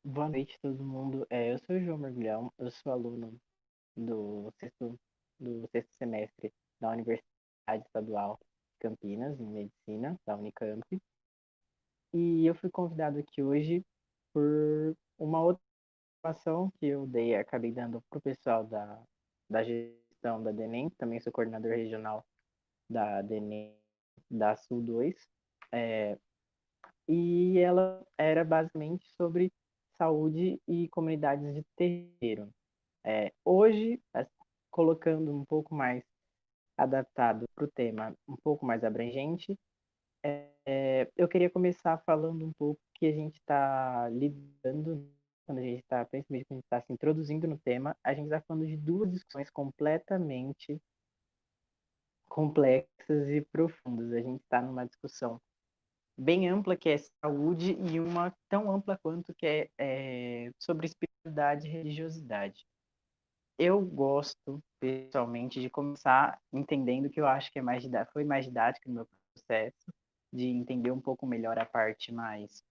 Boa noite, todo mundo. Eu sou o João Mergulhão, eu sou aluno do sexto semestre da Universidade Estadual de Campinas, em Medicina, da Unicamp. E eu fui convidado aqui hoje por uma outra informação que eu dei, acabei dando para o pessoal da gestão da DENEM, também sou coordenador regional da DENEM da Sul 2. E ela era basicamente sobre saúde e comunidades de terreiro. Hoje, colocando um pouco mais adaptado para o tema, um pouco mais abrangente, eu queria começar falando um pouco que a gente está lidando, quando a gente está, principalmente quando a gente está se introduzindo no tema, a gente está falando de duas discussões completamente complexas e profundas. A gente está numa discussão bem ampla, que é saúde, e uma tão ampla quanto que é sobre espiritualidade e religiosidade. Eu gosto, pessoalmente, de começar entendendo que eu acho que foi mais didático no meu processo, de entender um pouco melhor a parte mais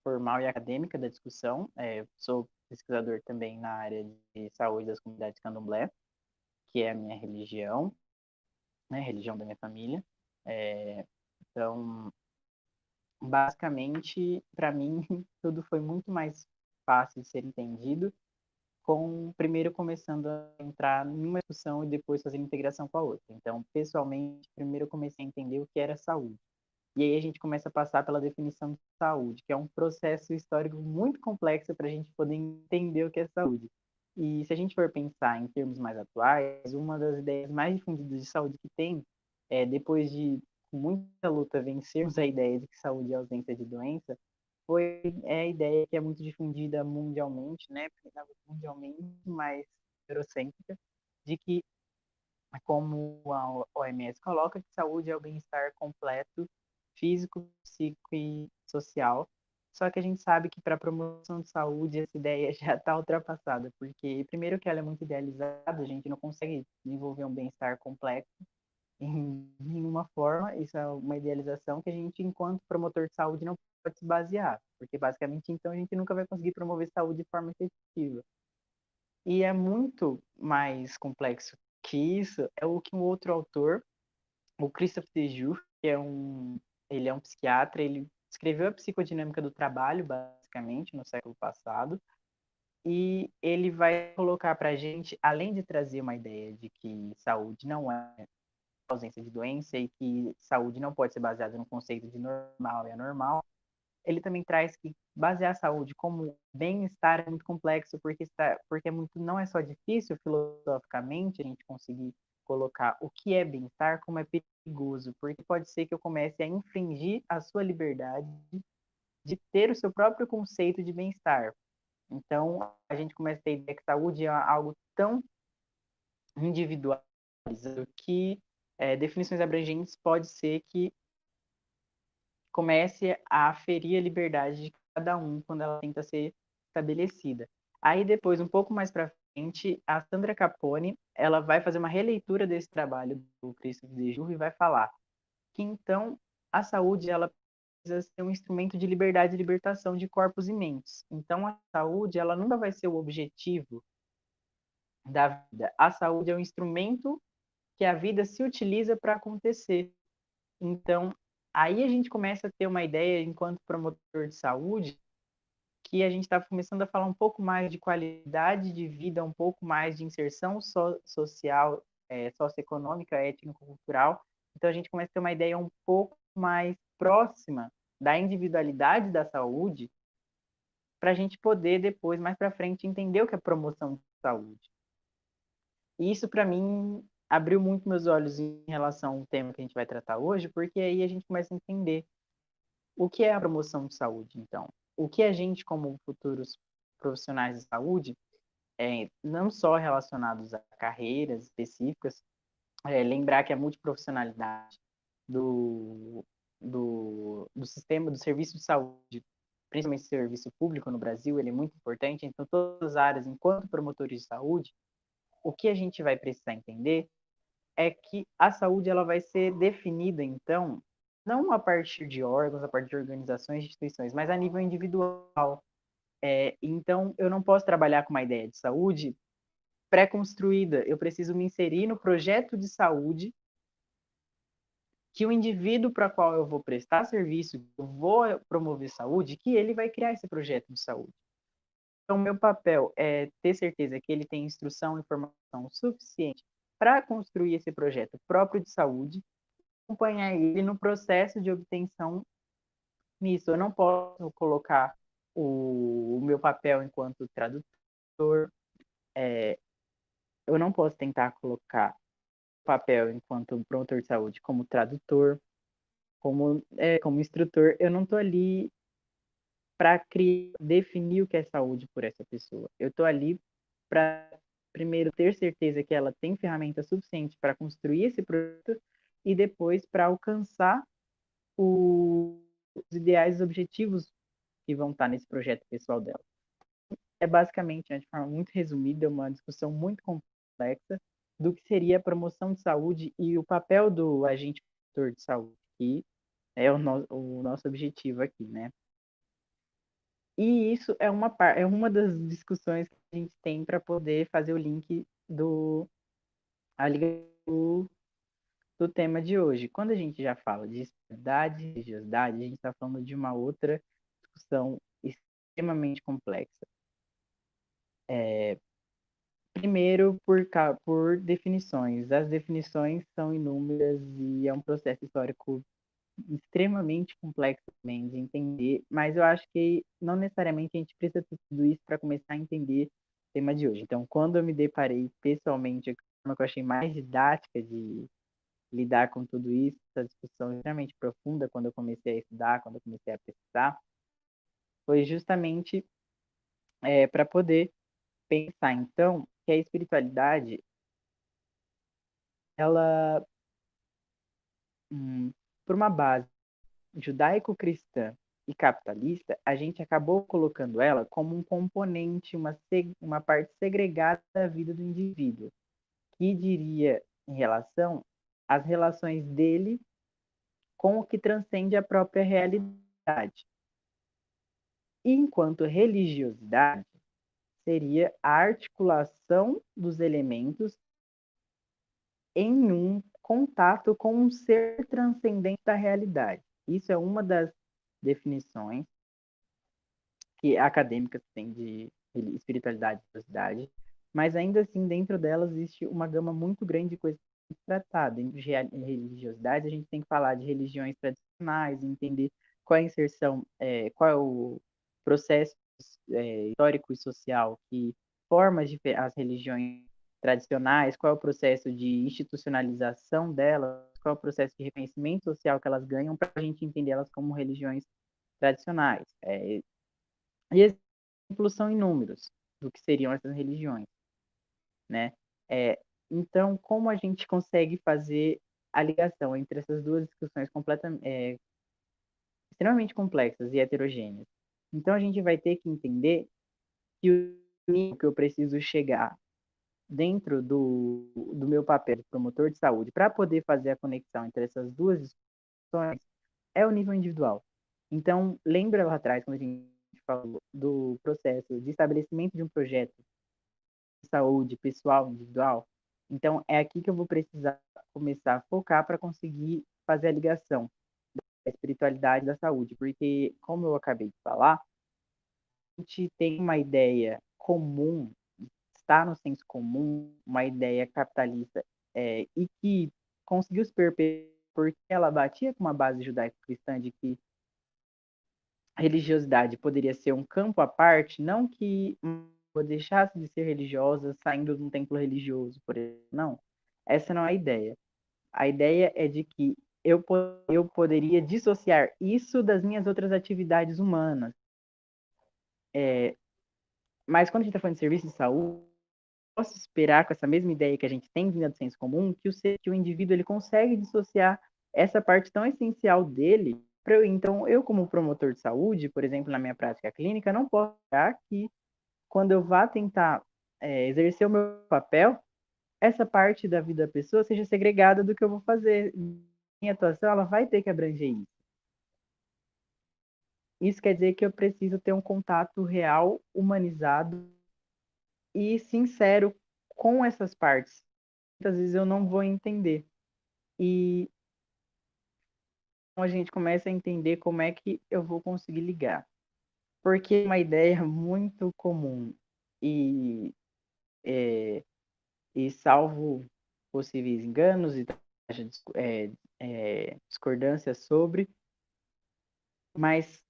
formal e acadêmica da discussão. Sou pesquisador também na área de saúde das comunidades candomblé, que é a minha religião, né, a religião da minha família. Então, basicamente, para mim, tudo foi muito mais fácil de ser entendido, com primeiro começando a entrar numa discussão e depois fazer integração com a outra. Então, pessoalmente, primeiro eu comecei a entender o que era saúde. E aí a gente começa a passar pela definição de saúde, que é um processo histórico muito complexo para a gente poder entender o que é saúde. E se a gente for pensar em termos mais atuais, uma das ideias mais difundidas de saúde que tem, depois de muita luta vencermos a ideia de que saúde é ausência de doença, a ideia que é muito difundida mundialmente, né? Mundialmente, mais eurocêntrica, de que, como a OMS coloca, que saúde é o bem-estar completo, físico, psíquico e social. Só que a gente sabe que para a promoção de saúde essa ideia já está ultrapassada, porque primeiro que ela é muito idealizada, a gente não consegue desenvolver um bem-estar complexo em nenhuma forma. Isso é uma idealização que a gente, enquanto promotor de saúde, não pode se basear, porque basicamente então a gente nunca vai conseguir promover saúde de forma efetiva. E é muito mais complexo que isso, é o que um outro autor, o Christophe Dejour, ele é um psiquiatra, ele escreveu a psicodinâmica do trabalho, basicamente, no século passado, e ele vai colocar para a gente, além de trazer uma ideia de que saúde não é ausência de doença e que saúde não pode ser baseada no conceito de normal e anormal, ele também traz que basear a saúde como bem-estar é muito complexo, porque não é só difícil filosoficamente a gente conseguir colocar o que é bem-estar, como é perigoso, porque pode ser que eu comece a infringir a sua liberdade de ter o seu próprio conceito de bem-estar. Então, a gente começa a ter a ideia que saúde é algo tão individualizado que definições abrangentes pode ser que comece a ferir a liberdade de cada um quando ela tenta ser estabelecida. Aí depois, um pouco mais para frente, a Sandra Capone, ela vai fazer uma releitura desse trabalho do Christophe Dejour e vai falar que então a saúde ela precisa ser um instrumento de liberdade e libertação de corpos e mentes. Então a saúde ela nunca vai ser o objetivo da vida. A saúde é um instrumento que a vida se utiliza para acontecer. Então, aí a gente começa a ter uma ideia, enquanto promotor de saúde, que a gente está começando a falar um pouco mais de qualidade de vida, um pouco mais de inserção social, socioeconômica, étnico-cultural. Então, a gente começa a ter uma ideia um pouco mais próxima da individualidade da saúde, para a gente poder depois, mais para frente, entender o que é promoção de saúde. E isso, para mim, abriu muito meus olhos em relação ao tema que a gente vai tratar hoje, porque aí a gente começa a entender o que é a promoção de saúde, então. O que a gente, como futuros profissionais de saúde, não só relacionados a carreiras específicas, lembrar que a multiprofissionalidade do sistema, do serviço de saúde, principalmente serviço público no Brasil, ele é muito importante. Então, todas as áreas, enquanto promotores de saúde, o que a gente vai precisar entender é que a saúde ela vai ser definida, então, não a partir de órgãos, a partir de organizações e instituições, mas a nível individual. Então, eu não posso trabalhar com uma ideia de saúde pré-construída. Eu preciso me inserir no projeto de saúde que o indivíduo para qual eu vou prestar serviço, eu vou promover saúde, que ele vai criar esse projeto de saúde. Então, meu papel é ter certeza que ele tem instrução e informação suficiente para construir esse projeto próprio de saúde, acompanhar ele no processo de obtenção nisso. Eu não posso colocar o meu papel enquanto tradutor, eu não posso tentar colocar o papel enquanto promotor de saúde como tradutor, como instrutor. Eu não estou ali para definir o que é saúde por essa pessoa. Eu estou ali para, primeiro, ter certeza que ela tem ferramenta suficiente para construir esse produto e depois para alcançar os ideais e objetivos que vão estar nesse projeto pessoal dela. É basicamente, né, de forma muito resumida, uma discussão muito complexa do que seria a promoção de saúde e o papel do agente promotor de saúde, que é o nosso objetivo aqui, né? E isso é uma das discussões que a gente tem para poder fazer o link a ligação do tema de hoje. Quando a gente já fala de espiritualidade e religiosidade, a gente está falando de uma outra discussão extremamente complexa. Primeiro, por definições. As definições são inúmeras e é um processo histórico extremamente complexo também de entender, mas eu acho que não necessariamente a gente precisa ter tudo isso para começar a entender o tema de hoje. Então, quando eu me deparei pessoalmente, a forma que eu achei mais didática de lidar com tudo isso, essa discussão extremamente profunda, quando eu comecei a estudar, quando eu comecei a pesquisar, foi justamente para poder pensar, então, que a espiritualidade, ela, por uma base judaico-cristã e capitalista, a gente acabou colocando ela como um componente, uma parte segregada da vida do indivíduo, que diria em relação às relações dele com o que transcende a própria realidade. E enquanto religiosidade seria a articulação dos elementos em um contato com um ser transcendente da realidade. Isso é uma das definições que acadêmicas têm de espiritualidade e religiosidade, mas ainda assim dentro delas existe uma gama muito grande de coisas tratadas. Em religiosidade a gente tem que falar de religiões tradicionais, entender qual é a inserção, qual é o processo histórico e social que forma as religiões tradicionais, qual é o processo de institucionalização delas, qual é o processo de reconhecimento social que elas ganham para a gente entender elas como religiões tradicionais. E exemplos são inúmeros do que seriam essas religiões, né? É, então, como a gente consegue fazer a ligação entre essas duas discussões extremamente complexas e heterogêneas? Então, a gente vai ter que entender que o nível que eu preciso chegar dentro do meu papel de promotor de saúde para poder fazer a conexão entre essas duas discussões é o nível individual. Então, lembra lá atrás, quando a gente falou do processo de estabelecimento de um projeto de saúde pessoal, individual? Então, é aqui que eu vou precisar começar a focar para conseguir fazer a ligação da espiritualidade e da saúde, porque, como eu acabei de falar, a gente tem uma ideia comum, está no senso comum, uma ideia capitalista, e que conseguiu se perpetuar porque ela batia com uma base judaico-cristã de que a religiosidade poderia ser um campo à parte, não que deixasse de ser religiosa saindo de um templo religioso, por exemplo. Não, essa não é a ideia. A ideia é de que eu poderia dissociar isso das minhas outras atividades humanas. Mas quando a gente está falando de serviço de saúde, posso esperar com essa mesma ideia que a gente tem vinda do senso comum, que o indivíduo ele consegue dissociar essa parte tão essencial dele. Então, eu como promotor de saúde, por exemplo, na minha prática clínica, não posso esperar que quando eu vá tentar exercer o meu papel, essa parte da vida da pessoa seja segregada do que eu vou fazer. Minha atuação, ela vai ter que abranger isso. Isso quer dizer que eu preciso ter um contato real, humanizado e sincero com essas partes. Muitas vezes eu não vou entender. E então a gente começa a entender como é que eu vou conseguir ligar. Porque é uma ideia muito comum e, é, e salvo possíveis enganos e discordâncias sobre, mas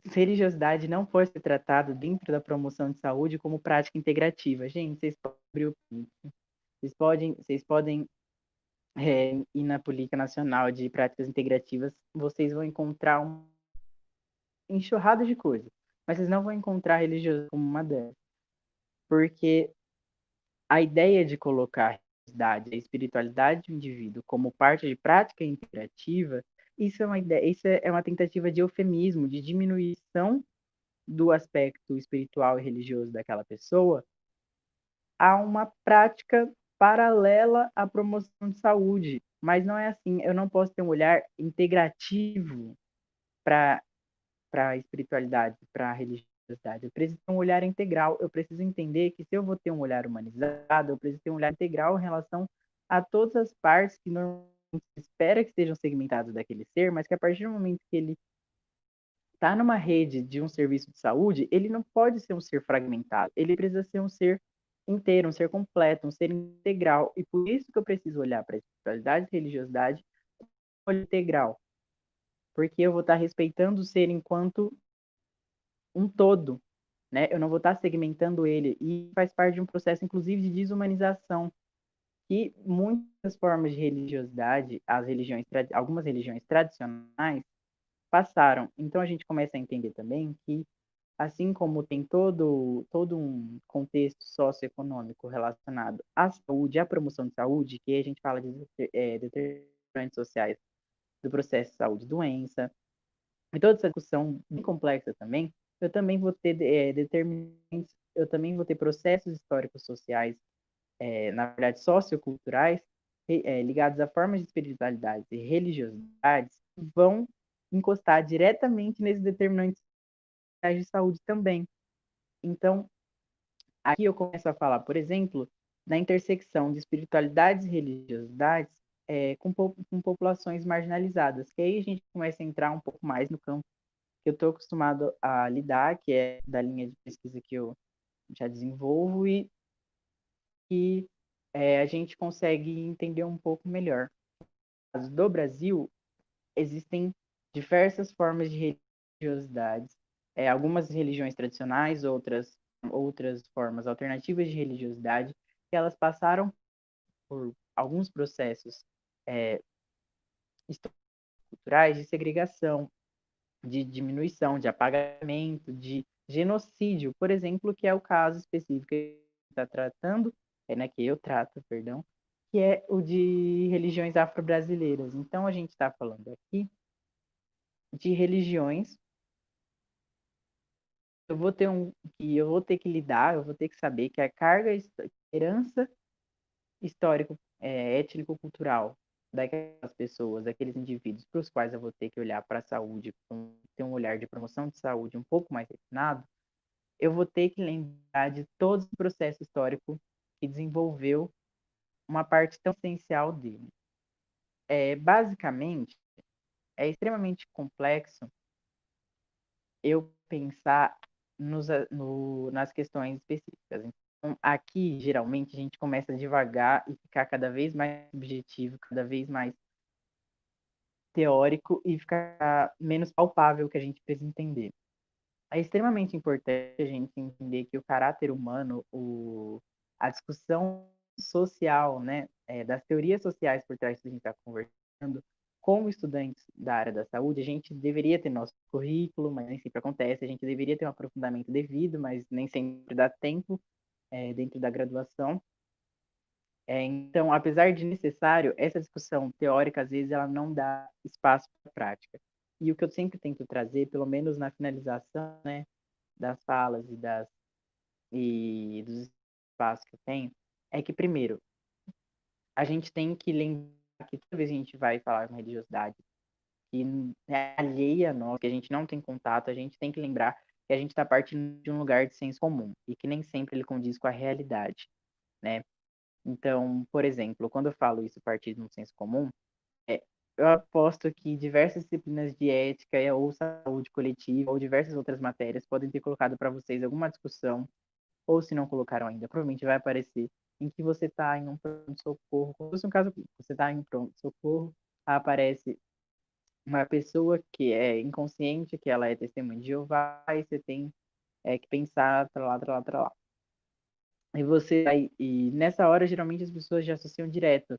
religiosidade não pode ser tratado dentro da promoção de saúde como prática integrativa. Gente, vocês podem abrir o print. Vocês podem ir na Política Nacional de Práticas Integrativas, vocês vão encontrar uma enxurrada de coisas, mas vocês não vão encontrar a religiosidade como uma delas, porque a ideia de colocar a religiosidade, a espiritualidade do indivíduo como parte de prática integrativa, isso é uma ideia, isso é uma tentativa de eufemismo, de diminuição do aspecto espiritual e religioso daquela pessoa a uma prática paralela à promoção de saúde. Mas não é assim, eu não posso ter um olhar integrativo para a espiritualidade, para a religiosidade. Eu preciso ter um olhar integral. Eu preciso entender que se eu vou ter um olhar humanizado, eu preciso ter um olhar integral em relação a todas as partes que normalmente se espera que estejam segmentadas daquele ser, mas que a partir do momento que ele está numa rede de um serviço de saúde, ele não pode ser um ser fragmentado. Ele precisa ser um ser inteiro, um ser completo, um ser integral. E por isso que eu preciso olhar para a espiritualidade e religiosidade como integral, porque eu vou estar respeitando o ser enquanto um todo, né? Eu não vou estar segmentando ele e faz parte de um processo, inclusive, de desumanização que muitas formas de religiosidade, algumas religiões tradicionais passaram. Então a gente começa a entender também que assim como tem todo um contexto socioeconômico relacionado à saúde, à promoção de saúde, que a gente fala de determinantes sociais do processo de saúde e doença, e toda essa discussão bem complexa também, eu também vou ter determinantes, eu também vou ter processos históricos sociais, na verdade socioculturais, ligados a formas de espiritualidade e religiosidades, que vão encostar diretamente nesses determinantes de saúde também. Então, aqui eu começo a falar, por exemplo, da intersecção de espiritualidades e religiosidades com populações marginalizadas, que aí a gente começa a entrar um pouco mais no campo que eu estou acostumado a lidar, que é da linha de pesquisa que eu já desenvolvo e que a gente consegue entender um pouco melhor. No caso do Brasil, existem diversas formas de religiosidades, algumas religiões tradicionais, outras formas alternativas de religiosidade, que elas passaram por alguns processos culturais de segregação, de diminuição, de apagamento, de genocídio, por exemplo, que é o caso específico que está tratando, né, que eu trato, perdão, que é o de religiões afro-brasileiras. Então, a gente está falando aqui de religiões eu vou ter que lidar, eu vou ter que saber que a carga herança histórico, étnico-cultural daquelas pessoas, daqueles indivíduos para os quais eu vou ter que olhar para a saúde, ter um olhar de promoção de saúde um pouco mais refinado, eu vou ter que lembrar de todo o processo histórico que desenvolveu uma parte tão essencial dele. Basicamente, é extremamente complexo eu pensar nas questões específicas. Então, aqui, geralmente, a gente começa devagar e ficar cada vez mais objetivo, cada vez mais teórico e ficar menos palpável que a gente precisa entender. É extremamente importante a gente entender que o caráter humano, a discussão social, né, das teorias sociais por trás do que a gente está conversando, como estudantes da área da saúde, a gente deveria ter nosso currículo, mas nem sempre acontece, a gente deveria ter um aprofundamento devido, mas nem sempre dá tempo dentro da graduação. Então, apesar de necessário, essa discussão teórica, às vezes, ela não dá espaço para prática. E o que eu sempre tento trazer, pelo menos na finalização, né, das falas e dos espaços que eu tenho, é que, primeiro, a gente tem que lembrar que toda vez que a gente vai falar com religiosidade, que é alheia a nós, que a gente não tem contato, a gente tem que lembrar que a gente está partindo de um lugar de senso comum e que nem sempre ele condiz com a realidade, né? Então, por exemplo, quando eu falo isso partir de um senso comum, eu aposto que diversas disciplinas de ética ou saúde coletiva ou diversas outras matérias podem ter colocado para vocês alguma discussão, ou se não colocaram ainda, provavelmente vai aparecer, em que você está em um pronto-socorro, como se fosse um caso clínico, você está em um pronto-socorro, aparece uma pessoa que é inconsciente, que ela é testemunha de Jeová, e você tem que pensar, tralá, tralá, tralá. E você e nessa hora, geralmente, as pessoas já associam direto.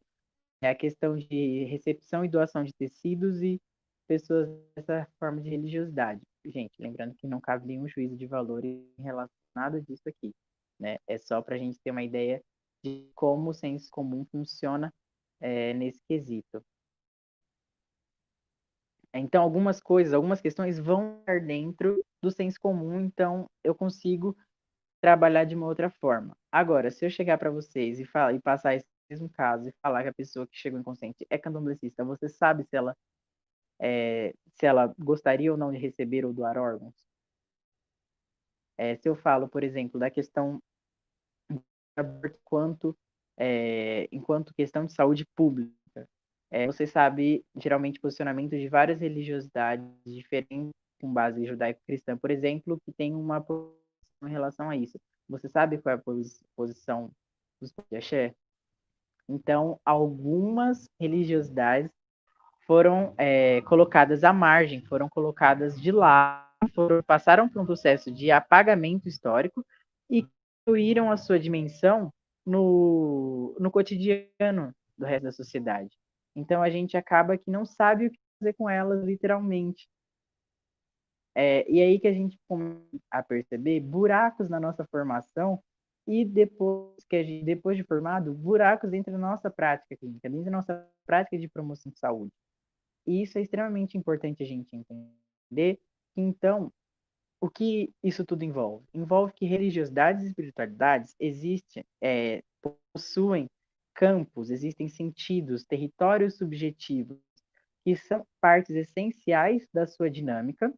É a questão de recepção e doação de tecidos e pessoas dessa forma de religiosidade. Gente, lembrando que não cabe nenhum juízo de valor em relação a nada disso aqui, né? É só para a gente ter uma ideia de como o senso comum funciona nesse quesito. Então, algumas coisas, algumas questões vão estar dentro do senso comum, então eu consigo trabalhar de uma outra forma. Agora, se eu chegar para vocês e falar e passar esse mesmo caso e falar que a pessoa que chegou inconsciente é candomblessista, você sabe se ela gostaria ou não de receber ou doar órgãos? Se eu falo, por exemplo, da questão quanto enquanto questão de saúde pública, você sabe geralmente posicionamento de várias religiosidades diferentes com base judaico-cristã, por exemplo, que tem uma posição em relação a isso. Você sabe qual é a posição dos povos de Axé? Então, algumas religiosidades foram colocadas à margem, foram colocadas de lado, passaram por um processo de apagamento histórico e construíram a sua dimensão no cotidiano do resto da sociedade. Então a gente acaba que não sabe o que fazer com elas literalmente. E aí que a gente começa a perceber buracos na nossa formação e depois de formado, buracos dentro da nossa prática clínica, dentro da nossa prática de promoção de saúde. E isso é extremamente importante a gente entender. Então, o que isso tudo envolve? Envolve que religiosidades e espiritualidades possuem campos, existem sentidos, territórios subjetivos, que são partes essenciais da sua dinâmica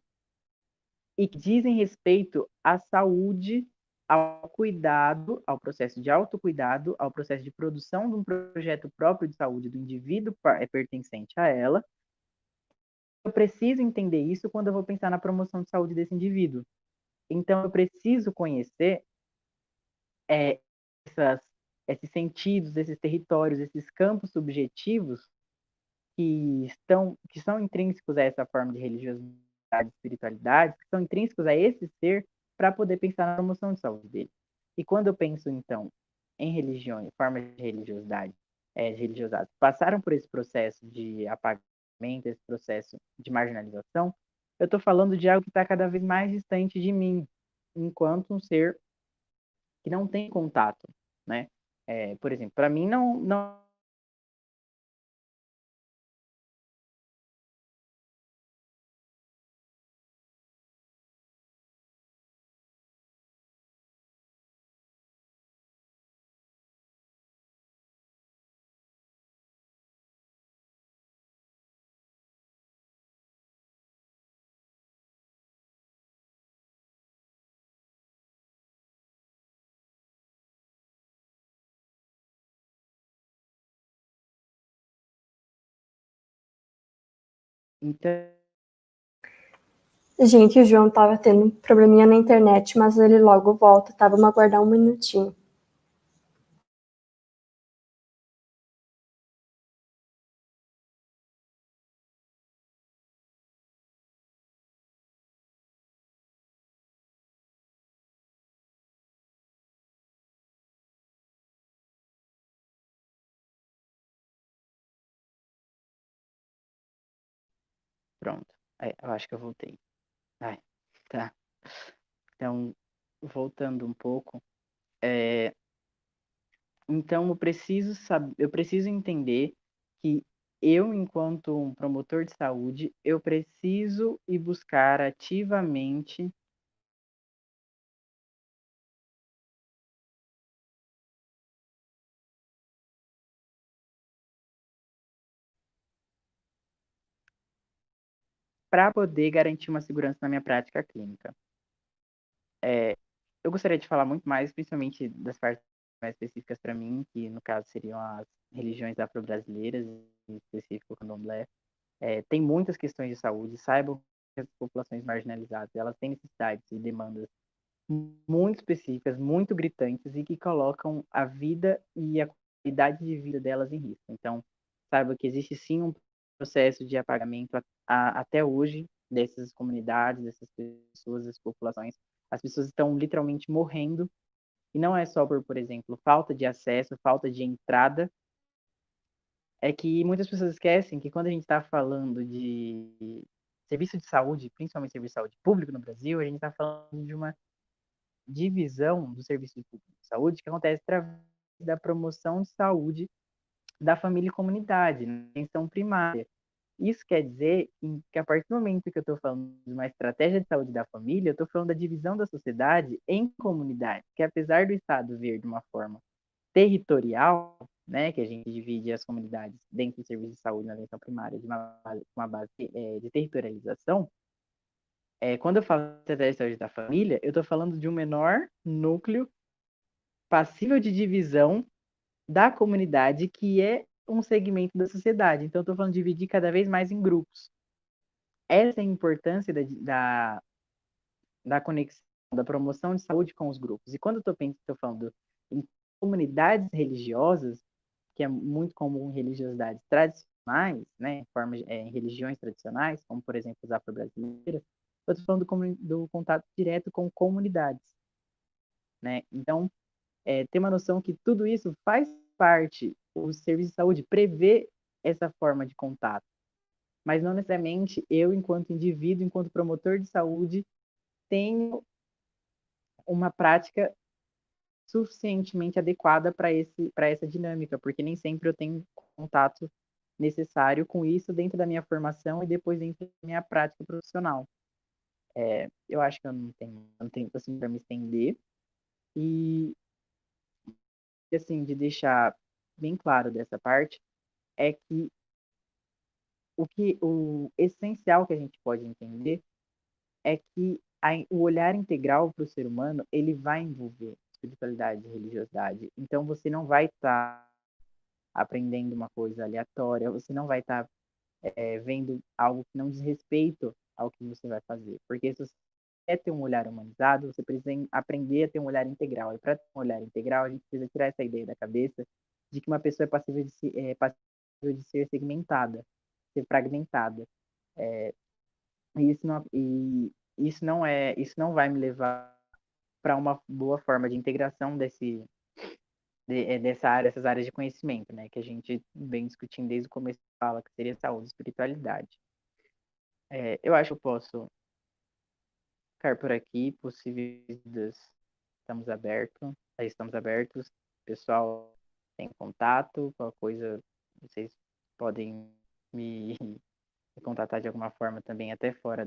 e que dizem respeito à saúde, ao cuidado, ao processo de autocuidado, ao processo de produção de um projeto próprio de saúde do indivíduo pertencente a ela. Eu preciso entender isso quando eu vou pensar na promoção de saúde desse indivíduo. Então, eu preciso conhecer é, essas, esses sentidos, esses territórios, esses campos subjetivos que são intrínsecos a essa forma de religiosidade e espiritualidade, que são intrínsecos a esse ser, para poder pensar na promoção de saúde dele. E quando eu penso, então, em religiões, formas de religiosidade, religiosidades, passaram por esse processo de apagamento, esse processo de marginalização, eu estou falando de algo que está cada vez mais distante de mim, enquanto um ser que não tem contato, né? Por exemplo, para mim não. Então, Gente, o João tava tendo um probleminha na internet, mas ele logo volta, tá? Vamos aguardar um minutinho. pronto. Eu acho que eu voltei. Ai, tá. Então, voltando um pouco, então eu preciso entender que eu, enquanto um promotor de saúde, eu preciso ir buscar ativamente para poder garantir uma segurança na minha prática clínica. Eu gostaria de falar muito mais, principalmente das partes mais específicas para mim, que no caso seriam as religiões afro-brasileiras, em específico o candomblé. Tem muitas questões de saúde, saibam que as populações marginalizadas, elas têm necessidades e demandas muito específicas, muito gritantes e que colocam a vida e a qualidade de vida delas em risco. Então, saiba que existe sim um processo de apagamento até hoje dessas comunidades, dessas pessoas, dessas populações. As pessoas estão literalmente morrendo e não é só por exemplo, falta de acesso, falta de entrada. É que muitas pessoas esquecem que quando a gente está falando de serviço de saúde, principalmente serviço de saúde público no Brasil, a gente está falando de uma divisão do serviço público de saúde que acontece através da promoção de saúde da família e comunidade, na atenção primária. Isso quer dizer que a partir do momento que eu estou falando de uma estratégia de saúde da família, eu estou falando da divisão da sociedade em comunidades, que apesar do Estado vir de uma forma territorial, né, que a gente divide as comunidades dentro do serviço de saúde na atenção primária de uma base de territorialização, quando eu falo de estratégia de saúde da família, eu estou falando de um menor núcleo passível de divisão da comunidade, que é um segmento da sociedade. Então, eu estou falando de dividir cada vez mais em grupos. Essa é a importância da conexão, da promoção de saúde com os grupos. E quando eu estou falando em comunidades religiosas, que é muito comum em religiosidades tradicionais, né, em religiões tradicionais, como, por exemplo, as afro-brasileiras, eu estou falando do contato direto com comunidades. Né? Então, ter uma noção que tudo isso faz parte, o serviço de saúde prevê essa forma de contato, mas não necessariamente eu, enquanto indivíduo, enquanto promotor de saúde, tenho uma prática suficientemente adequada para essa dinâmica, porque nem sempre eu tenho contato necessário com isso dentro da minha formação e depois dentro da minha prática profissional. Eu acho que eu não tenho assim para me estender e assim de deixar bem claro dessa parte é que o essencial que a gente pode entender é que o olhar integral para o ser humano ele vai envolver espiritualidade e religiosidade. Então você não vai estar aprendendo uma coisa aleatória, você não vai estar vendo algo que não diz respeito ao que você vai fazer. Porque se você quer ter um olhar humanizado, você precisa aprender a ter um olhar integral. E para ter um olhar integral, a gente precisa tirar essa ideia da cabeça de que uma pessoa é passível de ser segmentada, ser fragmentada. Isso não vai me levar para uma boa forma de integração dessas áreas de conhecimento, né, que a gente vem discutindo desde o começo da fala, que seria saúde e espiritualidade. Eu acho que eu posso ficar por aqui, possíveis dúvidas, estamos abertos, pessoal tem contato, qualquer coisa, vocês podem me contatar de alguma forma também até fora